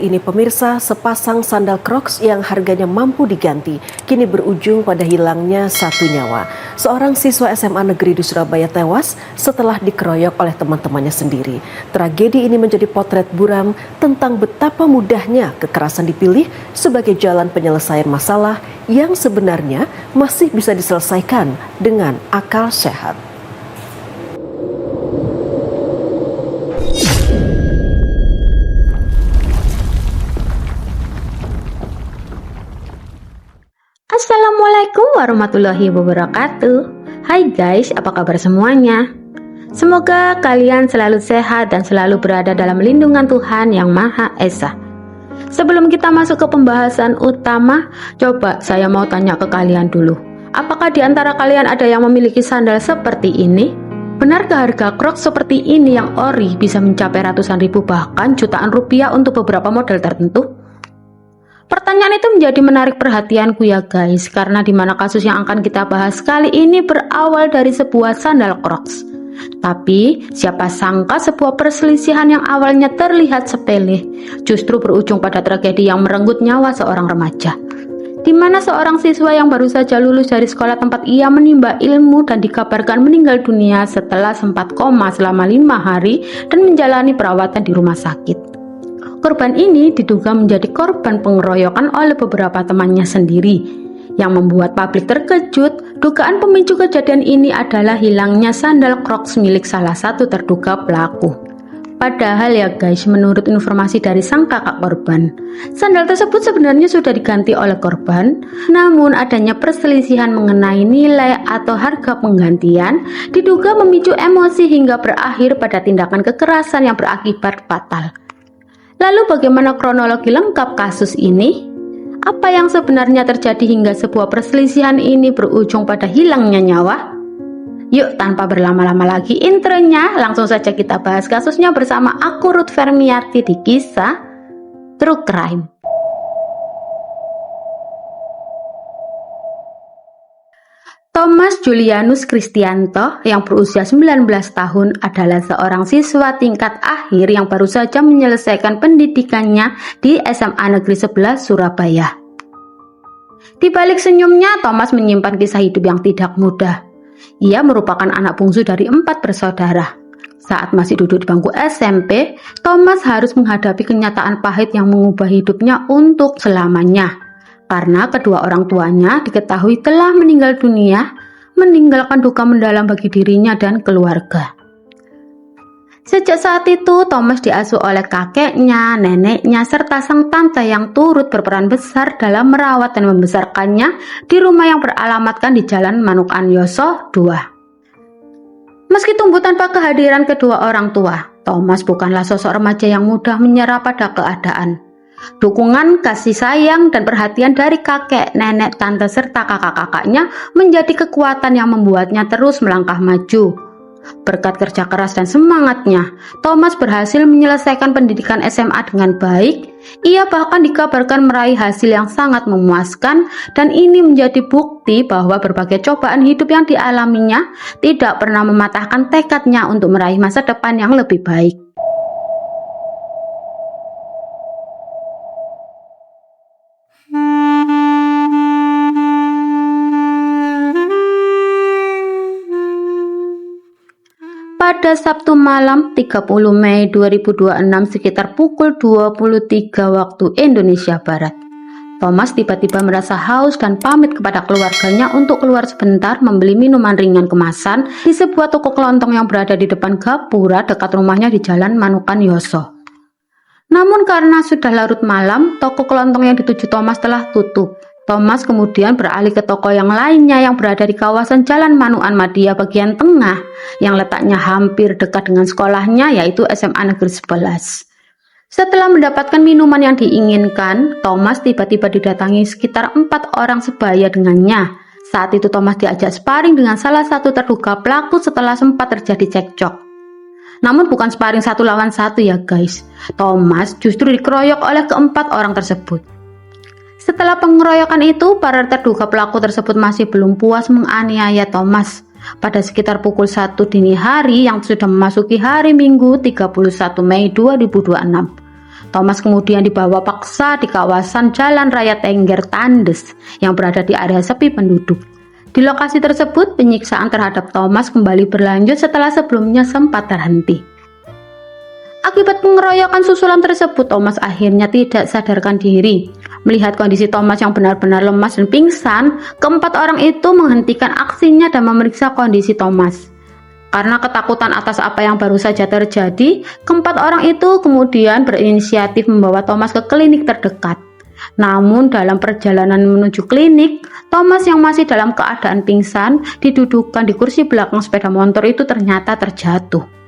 Ini pemirsa, sepasang sandal Crocs yang harganya mampu diganti kini berujung pada hilangnya satu nyawa. Seorang siswa SMA negeri di Surabaya tewas setelah dikeroyok oleh teman-temannya sendiri. Tragedi ini menjadi potret buram tentang betapa mudahnya kekerasan dipilih sebagai jalan penyelesaian masalah yang sebenarnya masih bisa diselesaikan dengan akal sehat. Assalamualaikum warahmatullahi wabarakatuh. Hai guys, apa kabar semuanya? Semoga kalian selalu sehat dan selalu berada dalam lindungan Tuhan Yang Maha Esa. Sebelum kita masuk ke pembahasan utama, coba saya mau tanya ke kalian dulu. Apakah di antara kalian ada yang memiliki sandal seperti ini? Benarkah harga Crocs seperti ini yang ori bisa mencapai ratusan ribu bahkan jutaan rupiah untuk beberapa model tertentu? Pertanyaan itu menjadi menarik perhatianku ya guys, karena dimana kasus yang akan kita bahas kali ini berawal dari sebuah sandal Crocs. Tapi siapa sangka sebuah perselisihan yang awalnya terlihat sepele justru berujung pada tragedi yang merenggut nyawa seorang remaja. Dimana seorang siswa yang baru saja lulus dari sekolah tempat ia menimba ilmu dan dikabarkan meninggal dunia setelah sempat koma selama 5 hari dan menjalani perawatan di rumah sakit. Korban ini diduga menjadi korban pengeroyokan oleh beberapa temannya sendiri. Yang membuat publik terkejut, dugaan pemicu kejadian ini adalah hilangnya sandal Crocs milik salah satu terduga pelaku. Padahal ya guys, menurut informasi dari sang kakak korban, sandal tersebut sebenarnya sudah diganti oleh korban. Namun adanya perselisihan mengenai nilai atau harga penggantian diduga memicu emosi hingga berakhir pada tindakan kekerasan yang berakibat fatal. Lalu bagaimana kronologi lengkap kasus ini? Apa yang sebenarnya terjadi hingga sebuah perselisihan ini berujung pada hilangnya nyawa? Yuk tanpa berlama-lama lagi intronya, langsung saja kita bahas kasusnya bersama aku Ruth Fermiarti di kisah True Crime. Thomas Julianus Kristianto yang berusia 19 tahun adalah seorang siswa tingkat akhir yang baru saja menyelesaikan pendidikannya di SMA Negeri 11 Surabaya. Di balik senyumnya, Thomas menyimpan kisah hidup yang tidak mudah. Ia merupakan anak bungsu dari 4 bersaudara. Saat masih duduk di bangku SMP, Thomas harus menghadapi kenyataan pahit yang mengubah hidupnya untuk selamanya. Karena kedua orang tuanya diketahui telah meninggal dunia, meninggalkan duka mendalam bagi dirinya dan keluarga. Sejak saat itu, Thomas diasuh oleh kakeknya, neneknya, serta sang tante yang turut berperan besar dalam merawat dan membesarkannya di rumah yang beralamatkan di Jalan Manukan Yoso 2. Meski tumbuh tanpa kehadiran kedua orang tua, Thomas bukanlah sosok remaja yang mudah menyerah pada keadaan. Dukungan, kasih sayang, dan perhatian dari kakek, nenek, tante, serta kakak-kakaknya menjadi kekuatan yang membuatnya terus melangkah maju. Berkat kerja keras dan semangatnya, Thomas berhasil menyelesaikan pendidikan SMA dengan baik. Ia bahkan dikabarkan meraih hasil yang sangat memuaskan, dan ini menjadi bukti bahwa berbagai cobaan hidup yang dialaminya tidak pernah mematahkan tekadnya untuk meraih masa depan yang lebih baik. Pada Sabtu malam 30 Mei 2026 sekitar pukul 23 waktu Indonesia Barat, Thomas tiba-tiba merasa haus dan pamit kepada keluarganya untuk keluar sebentar membeli minuman ringan kemasan di sebuah toko kelontong yang berada di depan gapura dekat rumahnya di Jalan Manukan Yoso. Namun karena sudah larut malam, toko kelontong yang dituju Thomas telah tutup. Thomas kemudian beralih ke toko yang lainnya yang berada di kawasan Jalan Manukan Madia bagian tengah yang letaknya hampir dekat dengan sekolahnya, yaitu SMA Negeri 11. Setelah mendapatkan minuman yang diinginkan, Thomas tiba-tiba didatangi sekitar 4 orang sebaya dengannya. Saat itu Thomas diajak sparring dengan salah satu terduga pelaku setelah sempat terjadi cekcok. Namun bukan sparring 1 lawan 1 ya guys. Thomas justru dikeroyok oleh keempat orang tersebut. Setelah pengeroyokan itu, para terduga pelaku tersebut masih belum puas menganiaya Thomas. Pada sekitar pukul 1 dini hari yang sudah memasuki hari Minggu 31 Mei 2026, Thomas kemudian dibawa paksa di kawasan Jalan Raya Tengger Tandes yang berada di area sepi penduduk. Di lokasi tersebut, penyiksaan terhadap Thomas kembali berlanjut setelah sebelumnya sempat terhenti. Akibat pengeroyokan susulan tersebut, Thomas akhirnya tidak sadarkan diri. Melihat kondisi Thomas yang benar-benar lemas dan pingsan, keempat orang itu menghentikan aksinya dan memeriksa kondisi Thomas. Karena ketakutan atas apa yang baru saja terjadi, keempat orang itu kemudian berinisiatif membawa Thomas ke klinik terdekat. Namun dalam perjalanan menuju klinik, Thomas yang masih dalam keadaan pingsan didudukkan di kursi belakang sepeda motor itu ternyata terjatuh.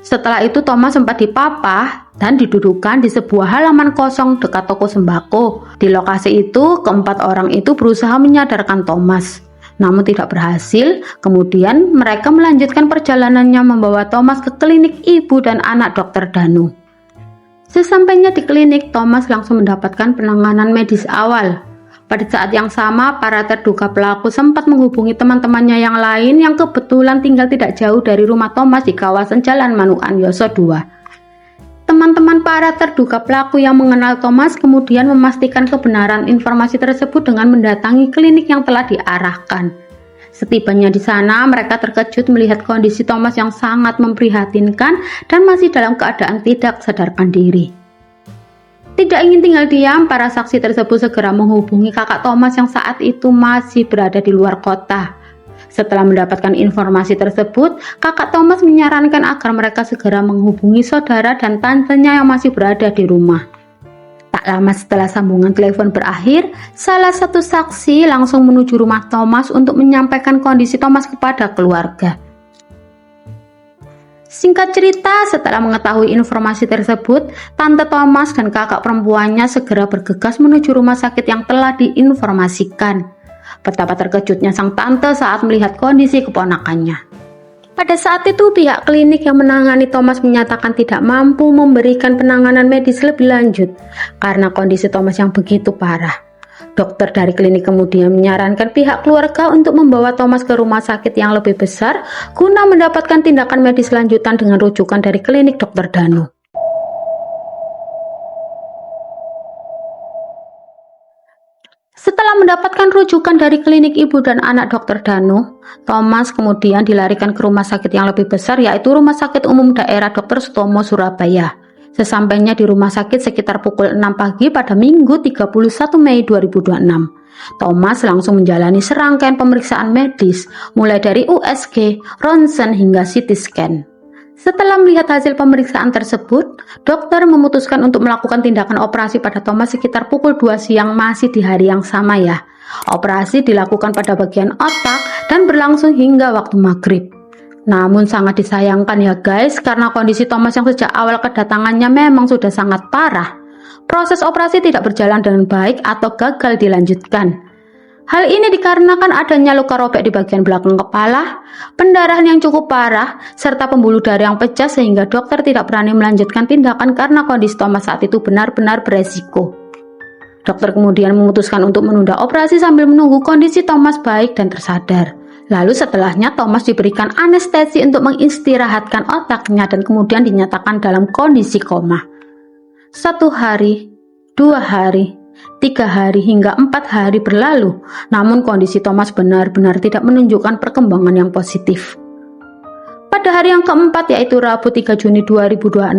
Setelah itu Thomas sempat dipapah dan didudukkan di sebuah halaman kosong dekat toko sembako. Di lokasi itu, keempat orang itu berusaha menyadarkan Thomas. Namun tidak berhasil, kemudian mereka melanjutkan perjalanannya membawa Thomas ke klinik ibu dan anak Dr. Danu. Sesampainya di klinik, Thomas langsung mendapatkan penanganan medis awal. Pada saat yang sama, para terduga pelaku sempat menghubungi teman-temannya yang lain yang kebetulan tinggal tidak jauh dari rumah Thomas di kawasan Jalan Manukan Yoso 2. Teman-teman para terduga pelaku yang mengenal Thomas kemudian memastikan kebenaran informasi tersebut dengan mendatangi klinik yang telah diarahkan. Setibanya di sana, mereka terkejut melihat kondisi Thomas yang sangat memprihatinkan dan masih dalam keadaan tidak sadarkan diri. Tidak ingin tinggal diam, para saksi tersebut segera menghubungi kakak Thomas yang saat itu masih berada di luar kota. Setelah mendapatkan informasi tersebut, kakak Thomas menyarankan agar mereka segera menghubungi saudara dan tantenya yang masih berada di rumah. Tak lama setelah sambungan telepon berakhir, salah satu saksi langsung menuju rumah Thomas untuk menyampaikan kondisi Thomas kepada keluarga. Singkat cerita, setelah mengetahui informasi tersebut, tante Thomas dan kakak perempuannya segera bergegas menuju rumah sakit yang telah diinformasikan. Betapa terkejutnya sang tante saat melihat kondisi keponakannya. Pada saat itu, pihak klinik yang menangani Thomas menyatakan tidak mampu memberikan penanganan medis lebih lanjut karena kondisi Thomas yang begitu parah. Dokter dari klinik kemudian menyarankan pihak keluarga untuk membawa Thomas ke rumah sakit yang lebih besar guna mendapatkan tindakan medis lanjutan dengan rujukan dari klinik Dr. Danu. Setelah mendapatkan rujukan dari klinik ibu dan anak Dr. Danu, Thomas kemudian dilarikan ke rumah sakit yang lebih besar, yaitu Rumah Sakit Umum Daerah Dr. Sutomo, Surabaya. Sesampainya di rumah sakit sekitar pukul 6 pagi pada Minggu 31 Mei 2026, Thomas langsung menjalani serangkaian pemeriksaan medis, mulai dari USG, ronsen hingga CT scan. Setelah melihat hasil pemeriksaan tersebut, dokter memutuskan untuk melakukan tindakan operasi pada Thomas sekitar pukul 2 siang, masih di hari yang sama ya. Operasi dilakukan pada bagian otak dan berlangsung hingga waktu maghrib. Namun sangat disayangkan ya guys, karena kondisi Thomas yang sejak awal kedatangannya memang sudah sangat parah. Proses operasi tidak berjalan dengan baik atau gagal dilanjutkan. Hal ini dikarenakan adanya luka robek di bagian belakang kepala, pendarahan yang cukup parah, serta pembuluh darah yang pecah sehingga dokter tidak berani melanjutkan tindakan karena kondisi Thomas saat itu benar-benar beresiko. Dokter kemudian memutuskan untuk menunda operasi sambil menunggu kondisi Thomas baik dan tersadar. Lalu setelahnya Thomas diberikan anestesi untuk mengistirahatkan otaknya dan kemudian dinyatakan dalam kondisi koma. 1 hari, 2 hari, 3 hari hingga 4 hari berlalu, namun kondisi Thomas benar-benar tidak menunjukkan perkembangan yang positif. Pada hari yang keempat, yaitu Rabu 3 Juni 2026,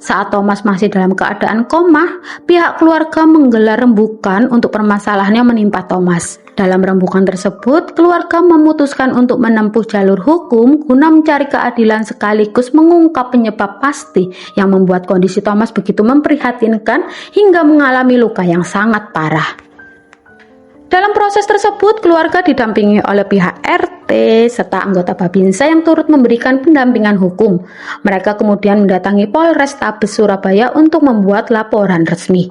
saat Thomas masih dalam keadaan koma, pihak keluarga menggelar rembukan untuk permasalahan yang menimpa Thomas. Dalam rembukan tersebut, keluarga memutuskan untuk menempuh jalur hukum guna mencari keadilan sekaligus mengungkap penyebab pasti yang membuat kondisi Thomas begitu memprihatinkan hingga mengalami luka yang sangat parah. Dalam proses tersebut, keluarga didampingi oleh pihak RT serta anggota Babinsa yang turut memberikan pendampingan hukum. Mereka kemudian mendatangi Polrestabes Surabaya untuk membuat laporan resmi.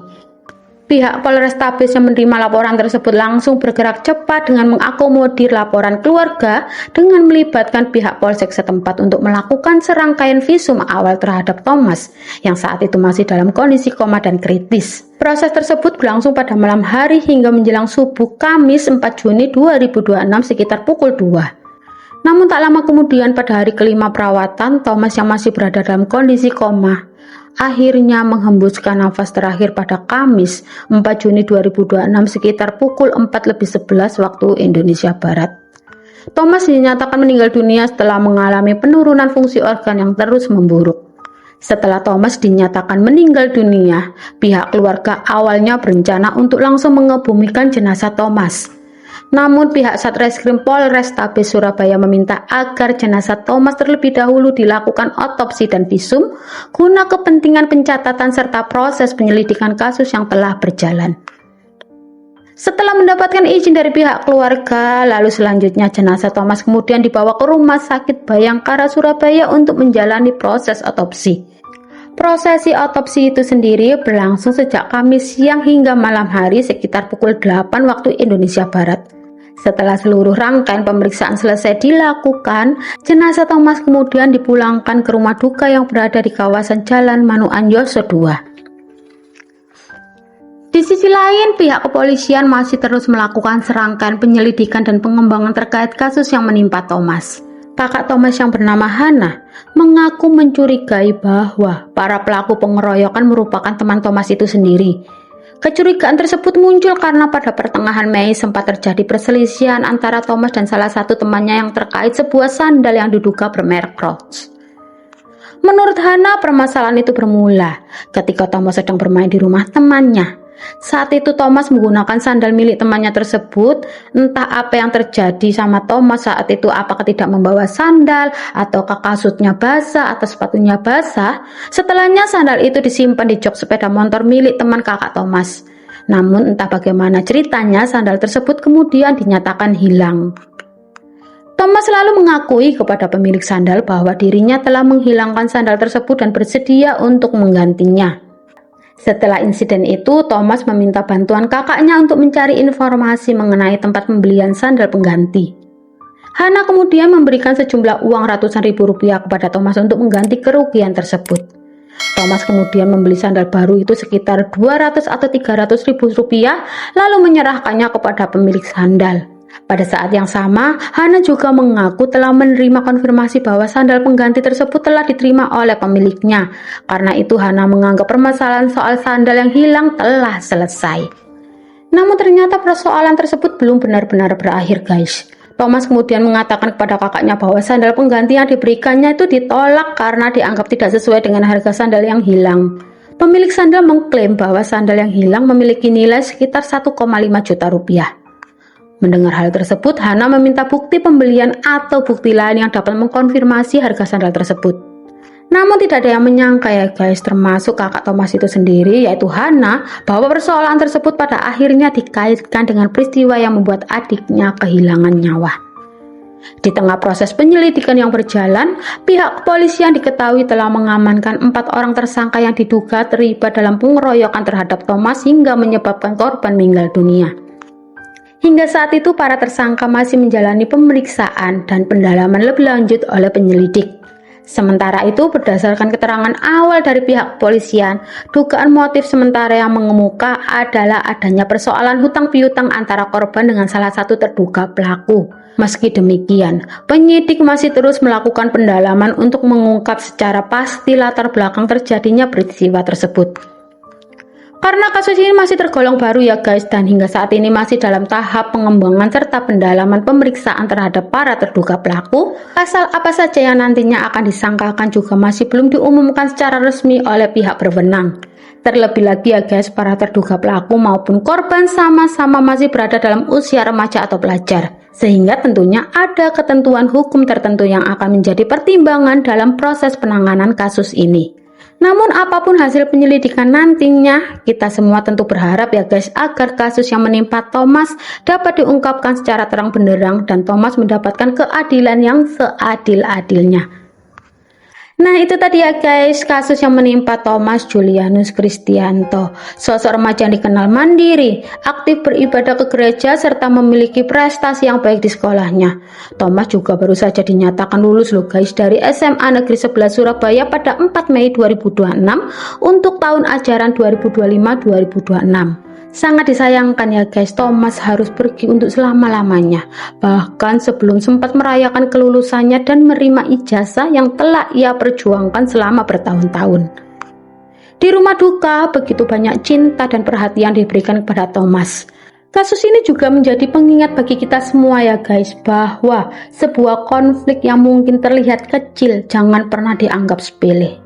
Pihak Polrestabes yang menerima laporan tersebut langsung bergerak cepat dengan mengakomodir laporan keluarga dengan melibatkan pihak Polsek setempat untuk melakukan serangkaian visum awal terhadap Thomas yang saat itu masih dalam kondisi koma dan kritis. Proses tersebut berlangsung pada malam hari hingga menjelang subuh Kamis 4 Juni 2026 sekitar pukul 2. Namun tak lama kemudian pada hari kelima perawatan, Thomas yang masih berada dalam kondisi koma akhirnya menghembuskan nafas terakhir pada Kamis 4 Juni 2026 sekitar pukul 4:11 waktu Indonesia Barat. Thomas dinyatakan meninggal dunia setelah mengalami penurunan fungsi organ yang terus memburuk. Setelah Thomas dinyatakan meninggal dunia, pihak keluarga awalnya berencana untuk langsung mengebumikan jenazah Thomas. Namun pihak Satreskrim Polrestabes Surabaya meminta agar jenazah Thomas terlebih dahulu dilakukan otopsi dan visum guna kepentingan pencatatan serta proses penyelidikan kasus yang telah berjalan. Setelah mendapatkan izin dari pihak keluarga, lalu selanjutnya jenazah Thomas kemudian dibawa ke Rumah Sakit Bayangkara Surabaya untuk menjalani proses otopsi. Prosesi otopsi itu sendiri berlangsung sejak Kamis siang hingga malam hari sekitar pukul 8 waktu Indonesia Barat. Setelah seluruh rangkaian pemeriksaan selesai dilakukan, jenazah Thomas kemudian dipulangkan ke rumah duka yang berada di kawasan Jalan Manuan Yoso II. Di sisi lain, pihak kepolisian masih terus melakukan serangkaian penyelidikan dan pengembangan terkait kasus yang menimpa Thomas. Kakak Thomas yang bernama Hana mengaku mencurigai bahwa para pelaku pengeroyokan merupakan teman Thomas itu sendiri. Kecurigaan tersebut muncul karena pada pertengahan Mei sempat terjadi perselisihan antara Thomas dan salah satu temannya yang terkait sebuah sandal yang diduga bermerek Crocs. Menurut Hana, permasalahan itu bermula ketika Thomas sedang bermain di rumah temannya. Saat itu Thomas menggunakan sandal milik temannya tersebut. Entah apa yang terjadi sama Thomas saat itu, apakah tidak membawa sandal, ataukah kasutnya basah atau sepatunya basah. Setelahnya sandal itu disimpan di jok sepeda motor milik teman kakak Thomas. Namun entah bagaimana ceritanya, sandal tersebut kemudian dinyatakan hilang. Thomas selalu mengakui kepada pemilik sandal bahwa dirinya telah menghilangkan sandal tersebut dan bersedia untuk menggantinya. Setelah insiden itu, Thomas meminta bantuan kakaknya untuk mencari informasi mengenai tempat pembelian sandal pengganti. Hana kemudian memberikan sejumlah uang ratusan ribu rupiah kepada Thomas untuk mengganti kerugian tersebut. Thomas kemudian membeli sandal baru itu sekitar 200 atau 300 ribu rupiah, lalu menyerahkannya kepada pemilik sandal. Pada saat yang sama, Hana juga mengaku telah menerima konfirmasi bahwa sandal pengganti tersebut telah diterima oleh pemiliknya. Karena itu Hana menganggap permasalahan soal sandal yang hilang telah selesai. Namun ternyata persoalan tersebut belum benar-benar berakhir, guys. Thomas kemudian mengatakan kepada kakaknya bahwa sandal pengganti yang diberikannya itu ditolak karena dianggap tidak sesuai dengan harga sandal yang hilang. Pemilik sandal mengklaim bahwa sandal yang hilang memiliki nilai sekitar 1,5 juta rupiah. Mendengar hal tersebut, Hana meminta bukti pembelian atau bukti lain yang dapat mengkonfirmasi harga sandal tersebut. Namun tidak ada yang menyangka ya guys, termasuk kakak Thomas itu sendiri, yaitu Hana, bahwa persoalan tersebut pada akhirnya dikaitkan dengan peristiwa yang membuat adiknya kehilangan nyawa. Di tengah proses penyelidikan yang berjalan, pihak kepolisian diketahui telah mengamankan 4 orang tersangka yang diduga terlibat dalam pengeroyokan terhadap Thomas hingga menyebabkan korban meninggal dunia. Hingga saat itu para tersangka masih menjalani pemeriksaan dan pendalaman lebih lanjut oleh penyelidik. Sementara itu, berdasarkan keterangan awal dari pihak kepolisian, dugaan motif sementara yang mengemuka adalah adanya persoalan hutang piutang antara korban dengan salah satu terduga pelaku. Meski demikian, penyidik masih terus melakukan pendalaman untuk mengungkap secara pasti latar belakang terjadinya peristiwa tersebut. Karena kasus ini masih tergolong baru ya guys, dan hingga saat ini masih dalam tahap pengembangan serta pendalaman pemeriksaan terhadap para terduga pelaku, pasal apa saja yang nantinya akan disangkakan juga masih belum diumumkan secara resmi oleh pihak berwenang. Terlebih lagi ya guys, para terduga pelaku maupun korban sama-sama masih berada dalam usia remaja atau pelajar, sehingga tentunya ada ketentuan hukum tertentu yang akan menjadi pertimbangan dalam proses penanganan kasus ini. Namun apapun hasil penyelidikan nantinya, kita semua tentu berharap ya guys agar kasus yang menimpa Thomas dapat diungkapkan secara terang benderang dan Thomas mendapatkan keadilan yang seadil-adilnya. Nah itu tadi ya guys, kasus yang menimpa Thomas Julianus Kristianto, sosok remaja yang dikenal mandiri, aktif beribadah ke gereja, serta memiliki prestasi yang baik di sekolahnya. Thomas juga baru saja dinyatakan lulus loh guys dari SMA Negeri 11 Surabaya pada 4 Mei 2026 untuk tahun ajaran 2025-2026. Sangat disayangkan ya guys, Thomas harus pergi untuk selama-lamanya. Bahkan sebelum sempat merayakan kelulusannya dan menerima ijazah yang telah ia perjuangkan selama bertahun-tahun. Di rumah duka, begitu banyak cinta dan perhatian diberikan kepada Thomas. Kasus ini juga menjadi pengingat bagi kita semua ya guys, bahwa sebuah konflik yang mungkin terlihat kecil jangan pernah dianggap sepele.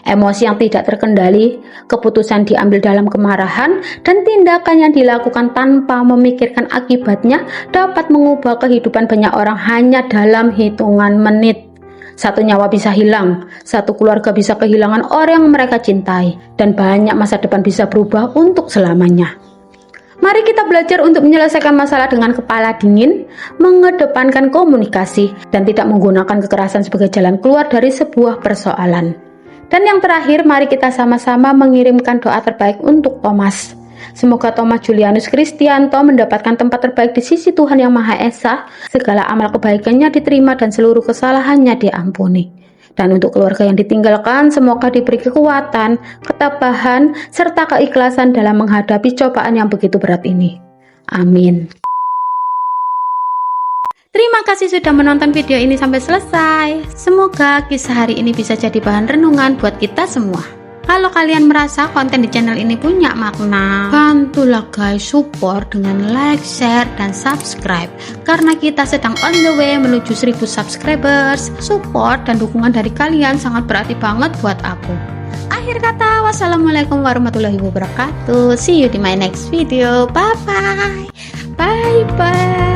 Emosi yang tidak terkendali, keputusan diambil dalam kemarahan, dan tindakan yang dilakukan tanpa memikirkan akibatnya dapat mengubah kehidupan banyak orang hanya dalam hitungan menit. Satu nyawa bisa hilang, satu keluarga bisa kehilangan orang yang mereka cintai, dan banyak masa depan bisa berubah untuk selamanya. Mari kita belajar untuk menyelesaikan masalah dengan kepala dingin, mengedepankan komunikasi, dan tidak menggunakan kekerasan sebagai jalan keluar dari sebuah persoalan. Dan yang terakhir, mari kita sama-sama mengirimkan doa terbaik untuk Thomas. Semoga Thomas Julianus Kristianto mendapatkan tempat terbaik di sisi Tuhan Yang Maha Esa, segala amal kebaikannya diterima dan seluruh kesalahannya diampuni. Dan untuk keluarga yang ditinggalkan, semoga diberi kekuatan, ketabahan, serta keikhlasan dalam menghadapi cobaan yang begitu berat ini. Amin. Terima kasih sudah menonton video ini sampai selesai. Semoga kisah hari ini bisa jadi bahan renungan buat kita semua. Kalau kalian merasa konten di channel ini punya makna, bantulah guys support dengan like, share, dan subscribe. Karena kita sedang on the way menuju 1000 subscribers. Support dan dukungan dari kalian sangat berarti banget buat aku. Akhir kata, wassalamualaikum warahmatullahi wabarakatuh. See you di my next video. Bye bye. Bye bye.